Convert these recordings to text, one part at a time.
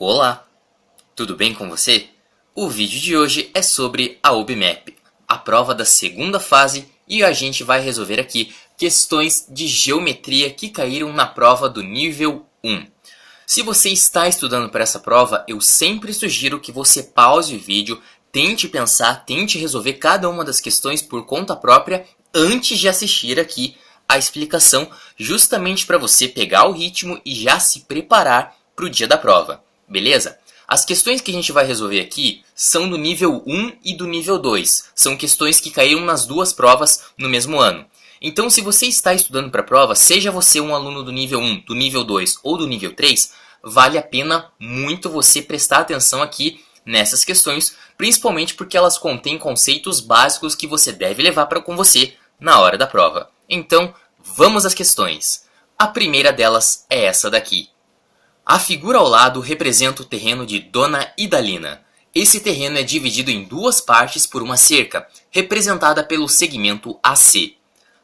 Olá, tudo bem com você? O vídeo de hoje é sobre a UBMAP, a prova da segunda fase, e a gente vai resolver aqui questões de geometria que caíram na prova do nível 1. Se você está estudando para essa prova, eu sempre sugiro que você pause o vídeo, tente pensar, tente resolver cada uma das questões por conta própria antes de assistir aqui a explicação, justamente para você pegar o ritmo e já se preparar para o dia da prova, beleza? As questões que a gente vai resolver aqui são do nível 1 e do nível 2. São questões que caíram nas duas provas no mesmo ano. Então, se você está estudando para a prova, seja você um aluno do nível 1, do nível 2 ou do nível 3, vale a pena muito você prestar atenção aqui nessas questões, principalmente porque elas contêm conceitos básicos que você deve levar com você na hora da prova. Então, vamos às questões. A primeira delas é essa daqui. A figura ao lado representa o terreno de Dona Idalina. Esse terreno é dividido em duas partes por uma cerca, representada pelo segmento AC.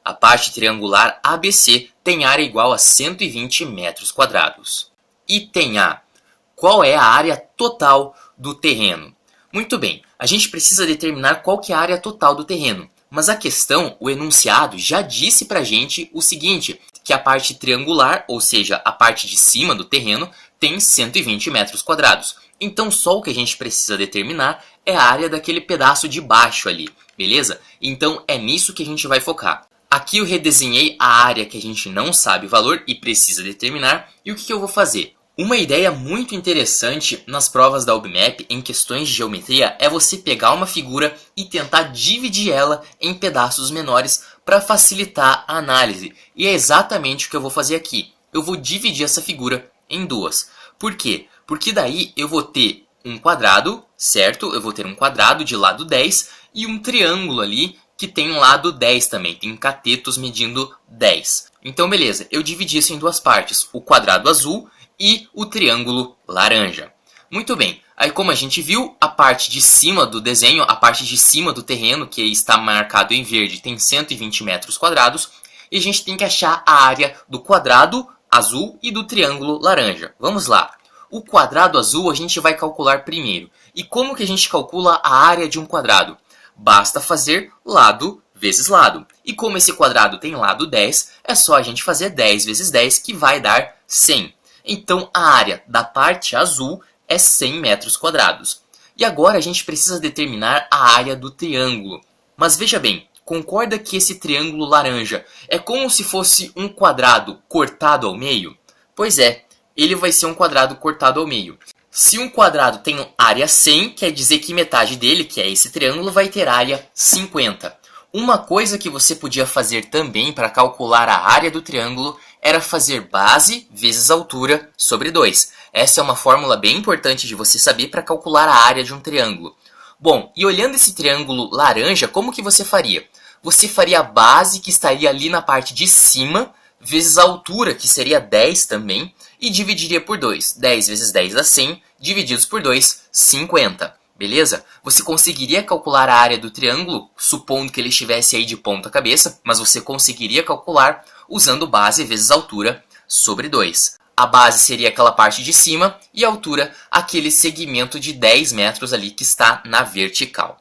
A parte triangular ABC tem área igual a 120 metros quadrados. Item A. Qual é a área total do terreno? Muito bem, a gente precisa determinar qual que é a área total do terreno. Mas a questão, o enunciado, já disse pra gente o seguinte, que a parte triangular, ou seja, a parte de cima do terreno, tem 120 metros quadrados. Então só o que a gente precisa determinar é a área daquele pedaço de baixo ali, beleza? Então é nisso que a gente vai focar. Aqui eu redesenhei a área que a gente não sabe o valor e precisa determinar. E o que eu vou fazer? Uma ideia muito interessante nas provas da UBMAP em questões de geometria é você pegar uma figura e tentar dividir ela em pedaços menores para facilitar a análise. E é exatamente o que eu vou fazer aqui. Eu vou dividir essa figura em duas. Por quê? Porque daí eu vou ter um quadrado, certo? Eu vou ter um quadrado de lado 10 e um triângulo ali que tem um lado 10 também. Tem catetos medindo 10. Então beleza, eu dividi isso em duas partes. O quadrado azul e o triângulo laranja. Muito bem, aí como a gente viu, a parte de cima do desenho, a parte de cima do terreno, que está marcado em verde, tem 120 metros quadrados, e a gente tem que achar a área do quadrado azul e do triângulo laranja. Vamos lá. O quadrado azul a gente vai calcular primeiro. E como que a gente calcula a área de um quadrado? Basta fazer lado vezes lado. E como esse quadrado tem lado 10, é só a gente fazer 10 vezes 10, que vai dar 100. Então, a área da parte azul é 100 metros quadrados. E agora a gente precisa determinar a área do triângulo. Mas veja bem, concorda que esse triângulo laranja é como se fosse um quadrado cortado ao meio? Pois é, ele vai ser um quadrado cortado ao meio. Se um quadrado tem área 100, quer dizer que metade dele, que é esse triângulo, vai ter área 50. Uma coisa que você podia fazer também para calcular a área do triângulo era fazer base vezes altura sobre 2. Essa é uma fórmula bem importante de você saber para calcular a área de um triângulo. Bom, e olhando esse triângulo laranja, como que você faria? Você faria a base, que estaria ali na parte de cima, vezes a altura, que seria 10 também, e dividiria por 2. 10 vezes 10 dá 100, divididos por 2, 50. Beleza? Você conseguiria calcular a área do triângulo, supondo que ele estivesse aí de ponta cabeça, mas você conseguiria calcular usando base vezes altura sobre 2. A base seria aquela parte de cima e a altura aquele segmento de 10 metros ali que está na vertical.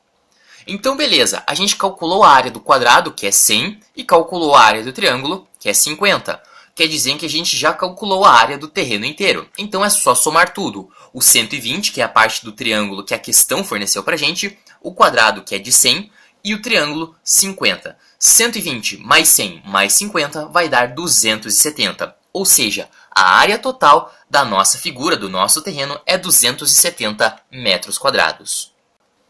Então beleza, a gente calculou a área do quadrado, que é 100, e calculou a área do triângulo, que é 50. Quer dizer que a gente já calculou a área do terreno inteiro. Então é só somar tudo. O 120, que é a parte do triângulo que a questão forneceu pra gente, o quadrado, que é de 100, e o triângulo, 50. 120 mais 100 mais 50 vai dar 270. Ou seja, a área total da nossa figura, do nosso terreno, é 270 metros quadrados.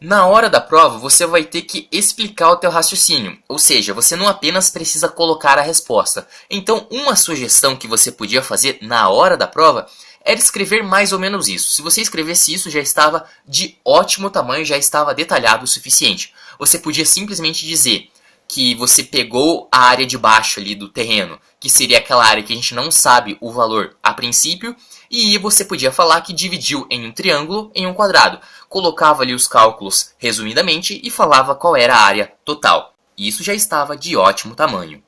Na hora da prova, você vai ter que explicar o teu raciocínio, ou seja, você não apenas precisa colocar a resposta. Então, uma sugestão que você podia fazer na hora da prova era escrever mais ou menos isso. Se você escrevesse isso, já estava de ótimo tamanho, já estava detalhado o suficiente. Você podia simplesmente dizer que você pegou a área de baixo ali do terreno, que seria aquela área que a gente não sabe o valor a princípio, e você podia falar que dividiu em um triângulo em um quadrado. Colocava ali os cálculos resumidamente e falava qual era a área total. Isso já estava de ótimo tamanho.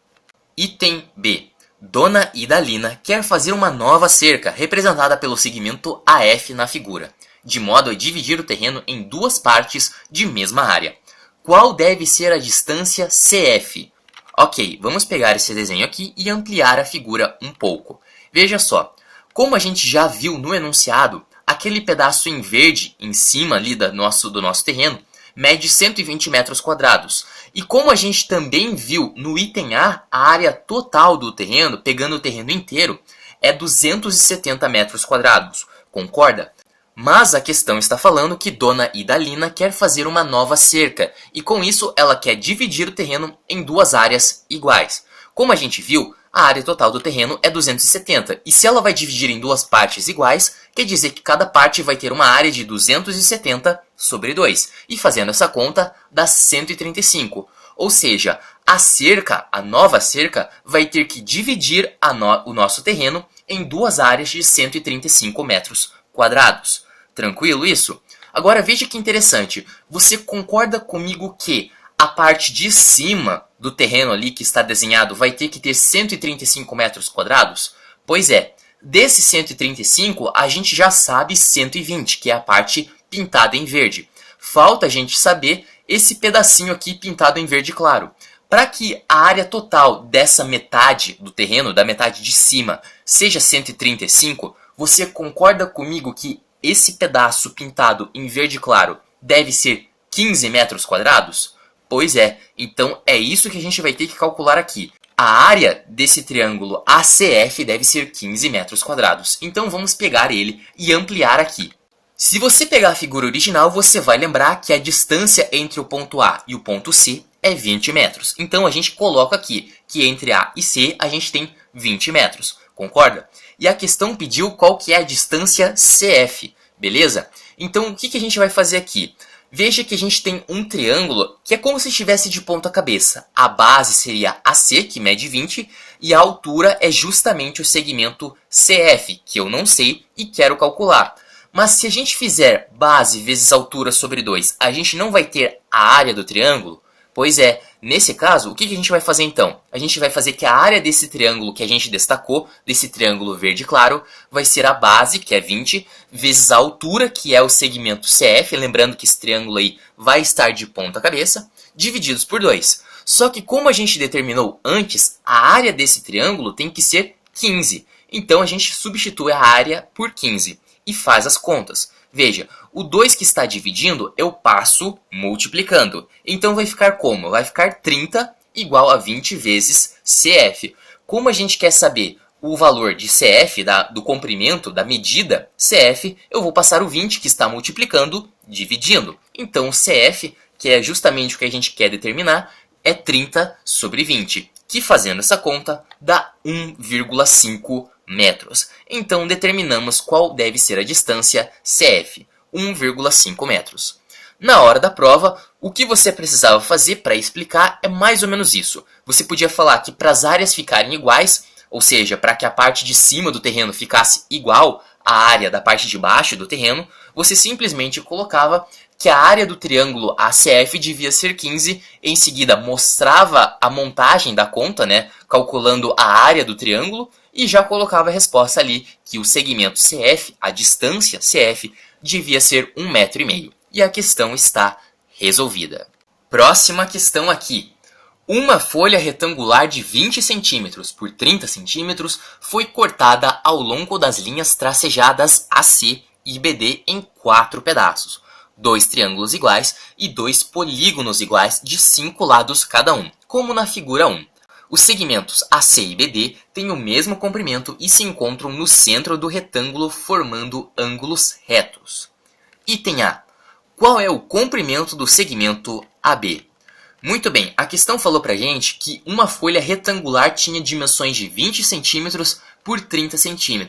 Item B. Dona Idalina quer fazer uma nova cerca, representada pelo segmento AF na figura, de modo a dividir o terreno em duas partes de mesma área. Qual deve ser a distância CF? Ok, vamos pegar esse desenho aqui e ampliar a figura um pouco. Veja só, como a gente já viu no enunciado, aquele pedaço em verde em cima ali do nosso terreno mede 120 metros quadrados. E como a gente também viu no item A, a área total do terreno, pegando o terreno inteiro, é 270 metros quadrados. Concorda? Mas a questão está falando que Dona Idalina quer fazer uma nova cerca, e com isso ela quer dividir o terreno em duas áreas iguais. Como a gente viu, a área total do terreno é 270, e se ela vai dividir em duas partes iguais, quer dizer que cada parte vai ter uma área de 270 sobre 2, e fazendo essa conta dá 135. Ou seja, a cerca, a nova cerca, vai ter que dividir o nosso terreno em duas áreas de 135 metros quadrados. Tranquilo isso? Agora veja que interessante, você concorda comigo que a parte de cima do terreno ali que está desenhado vai ter que ter 135 metros quadrados? Pois é, desses 135 a gente já sabe 120, que é a parte pintada em verde. Falta a gente saber esse pedacinho aqui pintado em verde claro. Para que a área total dessa metade do terreno, da metade de cima, seja 135, você concorda comigo que esse pedaço pintado em verde claro deve ser 15 metros quadrados? Pois é, então é isso que a gente vai ter que calcular aqui. A área desse triângulo ACF deve ser 15 metros quadrados. Então vamos pegar ele e ampliar aqui. Se você pegar a figura original, você vai lembrar que a distância entre o ponto A e o ponto C é 20 metros. Então a gente coloca aqui que entre A e C a gente tem 20 metros. Concorda? E a questão pediu qual que é a distância CF, beleza? Então o que a gente vai fazer aqui? Veja que a gente tem um triângulo que é como se estivesse de ponta cabeça. A base seria AC, que mede 20, e a altura é justamente o segmento CF, que eu não sei e quero calcular. Mas se a gente fizer base vezes altura sobre 2, a gente não vai ter a área do triângulo? Pois é, nesse caso, o que a gente vai fazer então? A gente vai fazer que a área desse triângulo que a gente destacou, desse triângulo verde claro, vai ser a base, que é 20, vezes a altura, que é o segmento CF, lembrando que esse triângulo aí vai estar de ponta cabeça, divididos por 2. Só que como a gente determinou antes, a área desse triângulo tem que ser 15. Então a gente substitui a área por 15 e faz as contas. Veja, o 2 que está dividindo, eu passo multiplicando. Então vai ficar como? Vai ficar 30 igual a 20 vezes CF. Como a gente quer saber o valor de CF, do comprimento, da medida CF, eu vou passar o 20 que está multiplicando, dividindo. Então o CF, que é justamente o que a gente quer determinar, é 30 sobre 20, que fazendo essa conta dá 1,5 metros. Então determinamos qual deve ser a distância CF, 1,5 metros. Na hora da prova, o que você precisava fazer para explicar é mais ou menos isso. Você podia falar que para as áreas ficarem iguais, ou seja, para que a parte de cima do terreno ficasse igual à área da parte de baixo do terreno, você simplesmente colocava que a área do triângulo ACF devia ser 15, em seguida mostrava a montagem da conta, calculando a área do triângulo, e já colocava a resposta ali que o segmento CF, a distância CF, devia ser 1,5 metro. E a questão está resolvida. Próxima questão aqui. Uma folha retangular de 20 cm por 30 cm foi cortada ao longo das linhas tracejadas AC e BD em 4 pedaços. 2 triângulos iguais e 2 polígonos iguais de 5 lados cada um, como na figura 1. Os segmentos AC e BD têm o mesmo comprimento e se encontram no centro do retângulo formando ângulos retos. Item A. Qual é o comprimento do segmento AB? Muito bem, a questão falou pra gente que uma folha retangular tinha dimensões de 20 cm por 30 cm.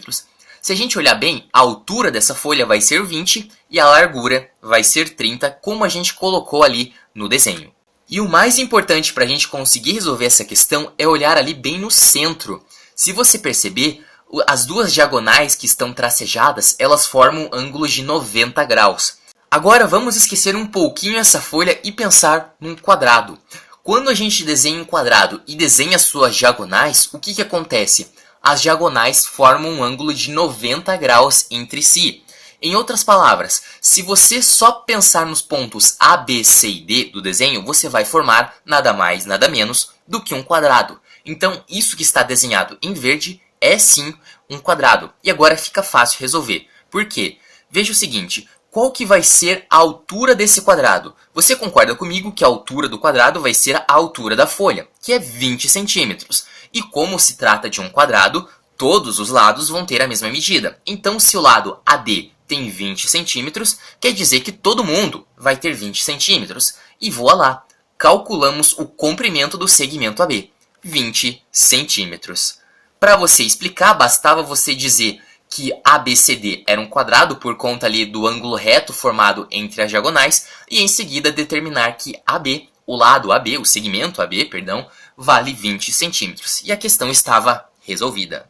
Se a gente olhar bem, a altura dessa folha vai ser 20 e a largura vai ser 30, como a gente colocou ali no desenho. E o mais importante para a gente conseguir resolver essa questão é olhar ali bem no centro. Se você perceber, as duas diagonais que estão tracejadas, elas formam ângulos de 90 graus. Agora vamos esquecer um pouquinho essa folha e pensar num quadrado. Quando a gente desenha um quadrado e desenha suas diagonais, o que acontece? As diagonais formam um ângulo de 90 graus entre si. Em outras palavras, se você só pensar nos pontos A, B, C e D do desenho, você vai formar nada mais, nada menos do que um quadrado. Então, isso que está desenhado em verde é sim um quadrado. E agora fica fácil resolver. Por quê? Veja o seguinte, qual que vai ser a altura desse quadrado? Você concorda comigo que a altura do quadrado vai ser a altura da folha, que é 20 centímetros. E como se trata de um quadrado, todos os lados vão ter a mesma medida. Então, se o lado AD tem 20 centímetros, quer dizer que todo mundo vai ter 20 centímetros. E voa lá, calculamos o comprimento do segmento AB, 20 centímetros. Para você explicar, bastava você dizer que ABCD era um quadrado por conta ali do ângulo reto formado entre as diagonais e em seguida determinar que AB, o lado AB, o segmento AB, perdão, vale 20 centímetros. E a questão estava resolvida.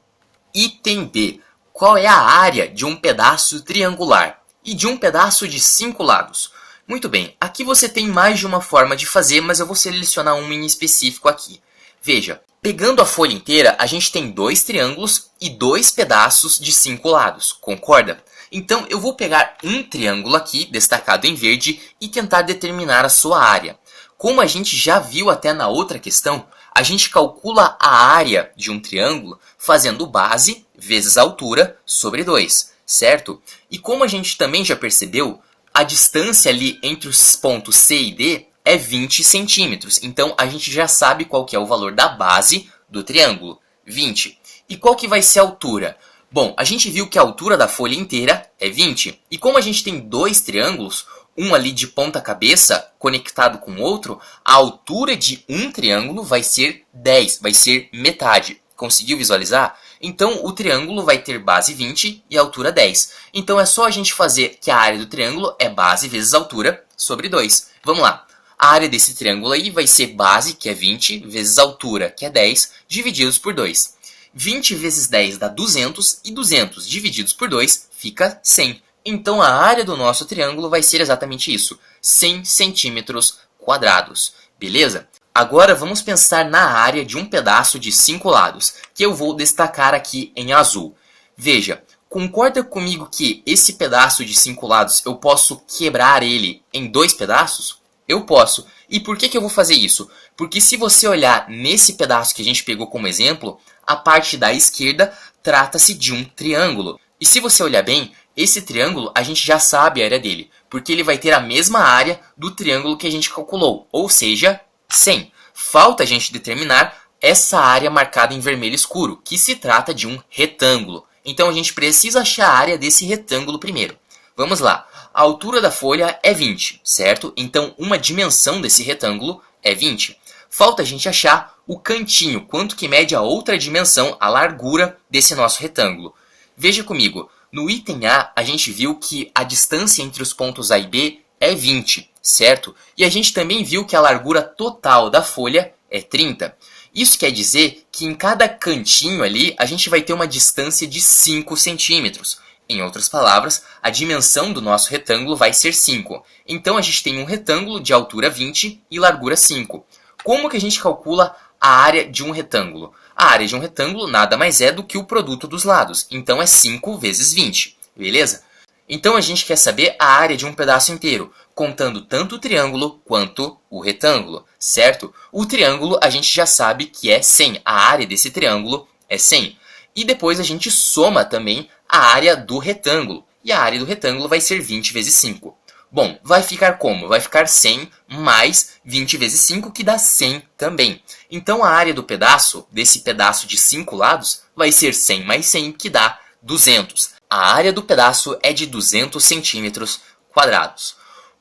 Item B. Qual é a área de um pedaço triangular e de um pedaço de 5 lados? Muito bem, aqui você tem mais de uma forma de fazer, mas eu vou selecionar uma em específico aqui. Veja, pegando a folha inteira, a gente tem 2 triângulos e 2 pedaços de 5 lados, concorda? Então eu vou pegar um triângulo aqui, destacado em verde, e tentar determinar a sua área. Como a gente já viu até na outra questão, a gente calcula a área de um triângulo fazendo base vezes altura sobre 2, certo? E como a gente também já percebeu, a distância ali entre os pontos C e D é 20 centímetros. Então a gente já sabe qual que é o valor da base do triângulo, 20. E qual que vai ser a altura? Bom, a gente viu que a altura da folha inteira é 20. E como a gente tem 2 triângulos, um ali de ponta cabeça conectado com o outro, a altura de um triângulo vai ser 10, vai ser metade. Conseguiu visualizar? Então o triângulo vai ter base 20 e altura 10. Então é só a gente fazer que a área do triângulo é base vezes altura sobre 2. Vamos lá. A área desse triângulo aí vai ser base, que é 20, vezes altura, que é 10, divididos por 2. 20 vezes 10 dá 200 e 200 divididos por 2 fica 100. Então a área do nosso triângulo vai ser exatamente isso, 100 centímetros quadrados. Beleza? Agora vamos pensar na área de um pedaço de 5 lados, que eu vou destacar aqui em azul. Veja, concorda comigo que esse pedaço de 5 lados eu posso quebrar ele em 2 pedaços? Eu posso. E por que eu vou fazer isso? Porque se você olhar nesse pedaço que a gente pegou como exemplo, a parte da esquerda trata-se de um triângulo. E se você olhar bem, esse triângulo a gente já sabe a área dele, porque ele vai ter a mesma área do triângulo que a gente calculou, ou seja, 100. Falta a gente determinar essa área marcada em vermelho escuro, que se trata de um retângulo. Então a gente precisa achar a área desse retângulo primeiro. Vamos lá. A altura da folha é 20, certo? Então uma dimensão desse retângulo é 20. Falta a gente achar o cantinho, quanto que mede a outra dimensão, a largura desse nosso retângulo. Veja comigo, no item A a gente viu que a distância entre os pontos A e B é 20, certo? E a gente também viu que a largura total da folha é 30. Isso quer dizer que em cada cantinho ali a gente vai ter uma distância de 5 centímetros. Em outras palavras, a dimensão do nosso retângulo vai ser 5. Então a gente tem um retângulo de altura 20 e largura 5. Como que a gente calcula a área de um retângulo? A área de um retângulo nada mais é do que o produto dos lados. Então é 5 vezes 20, beleza? Então a gente quer saber a área de um pedaço inteiro, contando tanto o triângulo quanto o retângulo, certo? O triângulo a gente já sabe que é 100. A área desse triângulo é 100. E depois a gente soma também a área do retângulo. E a área do retângulo vai ser 20 vezes 5. Bom, vai ficar como? Vai ficar 100 mais 20 vezes 5, que dá 100 também. Então a área do pedaço, desse pedaço de 5 lados, vai ser 100 mais 100, que dá 200. A área do pedaço é de 200 centímetros quadrados.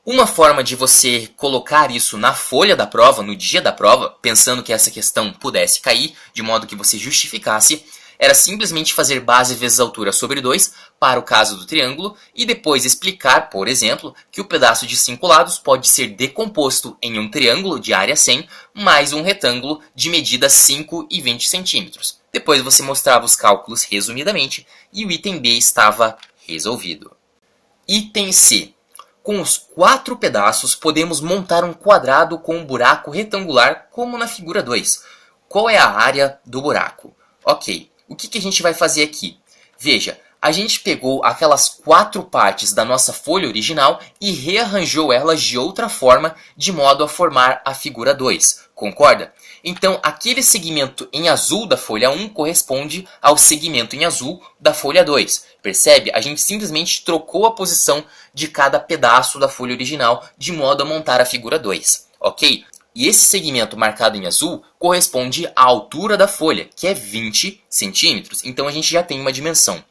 Uma forma de você colocar isso na folha da prova, no dia da prova, pensando que essa questão pudesse cair, de modo que você justificasse, era simplesmente fazer base vezes altura sobre 2 para o caso do triângulo e depois explicar, por exemplo, que o pedaço de 5 lados pode ser decomposto em um triângulo de área 100 mais um retângulo de medida 5 e 20 centímetros. Depois você mostrava os cálculos resumidamente e o item B estava resolvido. Item C. Com os 4 pedaços, podemos montar um quadrado com um buraco retangular, como na figura 2. Qual é a área do buraco? Ok, o que a gente vai fazer aqui? Veja, a gente pegou aquelas 4 partes da nossa folha original e rearranjou elas de outra forma, de modo a formar a figura 2. Concorda? Então, aquele segmento em azul da folha 1 corresponde ao segmento em azul da folha 2. Percebe? A gente simplesmente trocou a posição de cada pedaço da folha original de modo a montar a figura 2. Ok? E esse segmento marcado em azul corresponde à altura da folha, que é 20 centímetros. Então, a gente já tem uma dimensão.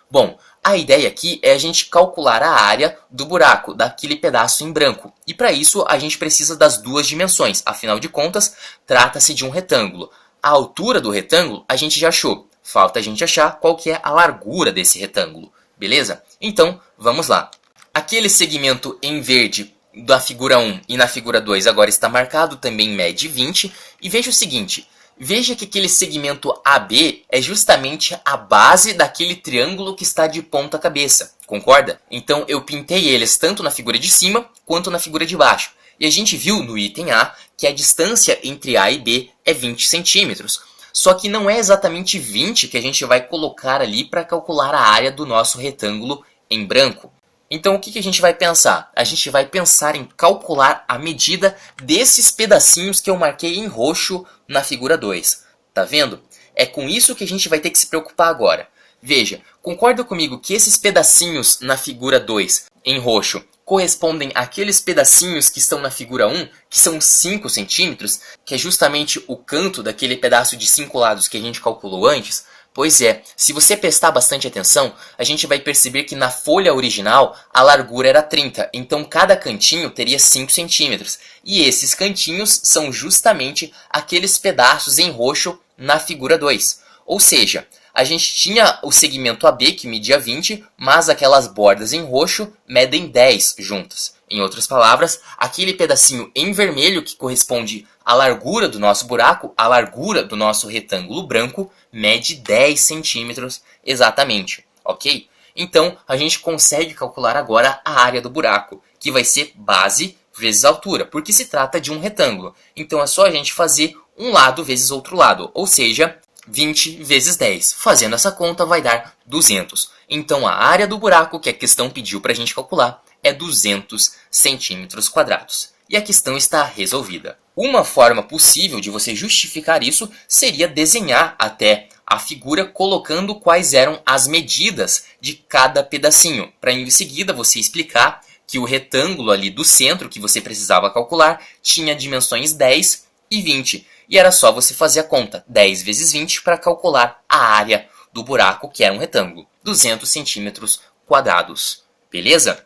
Bom, a ideia aqui é a gente calcular a área do buraco, daquele pedaço em branco. E para isso a gente precisa das duas dimensões, afinal de contas, trata-se de um retângulo. A altura do retângulo a gente já achou, falta a gente achar qual que é a largura desse retângulo, beleza? Então, vamos lá. Aquele segmento em verde da figura 1 e na figura 2 agora está marcado, também mede 20, e veja o seguinte... Veja que aquele segmento AB é justamente a base daquele triângulo que está de ponta cabeça, concorda? Então eu pintei eles tanto na figura de cima quanto na figura de baixo. E a gente viu no item A que a distância entre A e B é 20 centímetros. Só que não é exatamente 20 que a gente vai colocar ali para calcular a área do nosso retângulo em branco. Então o que a gente vai pensar? A gente vai pensar em calcular a medida desses pedacinhos que eu marquei em roxo na figura 2. Tá vendo? É com isso que a gente vai ter que se preocupar agora. Veja, concorda comigo que esses pedacinhos na figura 2 em roxo correspondem àqueles pedacinhos que estão na figura 1, que são 5 centímetros, que é justamente o canto daquele pedaço de 5 lados que a gente calculou antes? Pois é, se você prestar bastante atenção, a gente vai perceber que na folha original a largura era 30, então cada cantinho teria 5 centímetros. E esses cantinhos são justamente aqueles pedaços em roxo na figura 2. Ou seja, a gente tinha o segmento AB que media 20, mas aquelas bordas em roxo medem 10 juntas. Em outras palavras, aquele pedacinho em vermelho que corresponde à largura do nosso buraco, a largura do nosso retângulo branco, mede 10 centímetros exatamente, ok? Então, a gente consegue calcular agora a área do buraco, que vai ser base vezes altura, porque se trata de um retângulo. Então, é só a gente fazer um lado vezes outro lado, ou seja, 20 vezes 10. Fazendo essa conta vai dar 200. Então, a área do buraco que a questão pediu para a gente calcular é 200 centímetros quadrados. E a questão está resolvida. Uma forma possível de você justificar isso seria desenhar até a figura colocando quais eram as medidas de cada pedacinho, para em seguida você explicar que o retângulo ali do centro que você precisava calcular tinha dimensões 10 e 20. E era só você fazer a conta, 10 vezes 20, para calcular a área do buraco, que era um retângulo, 200 centímetros quadrados. Beleza?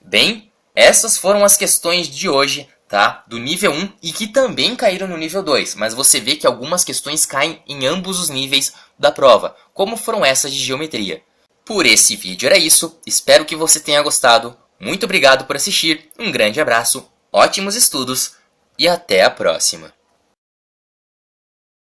Bem, essas foram as questões de hoje, tá? Do nível 1 e que também caíram no nível 2, mas você vê que algumas questões caem em ambos os níveis da prova, como foram essas de geometria. Por esse vídeo era isso, espero que você tenha gostado, muito obrigado por assistir, um grande abraço, ótimos estudos e até a próxima!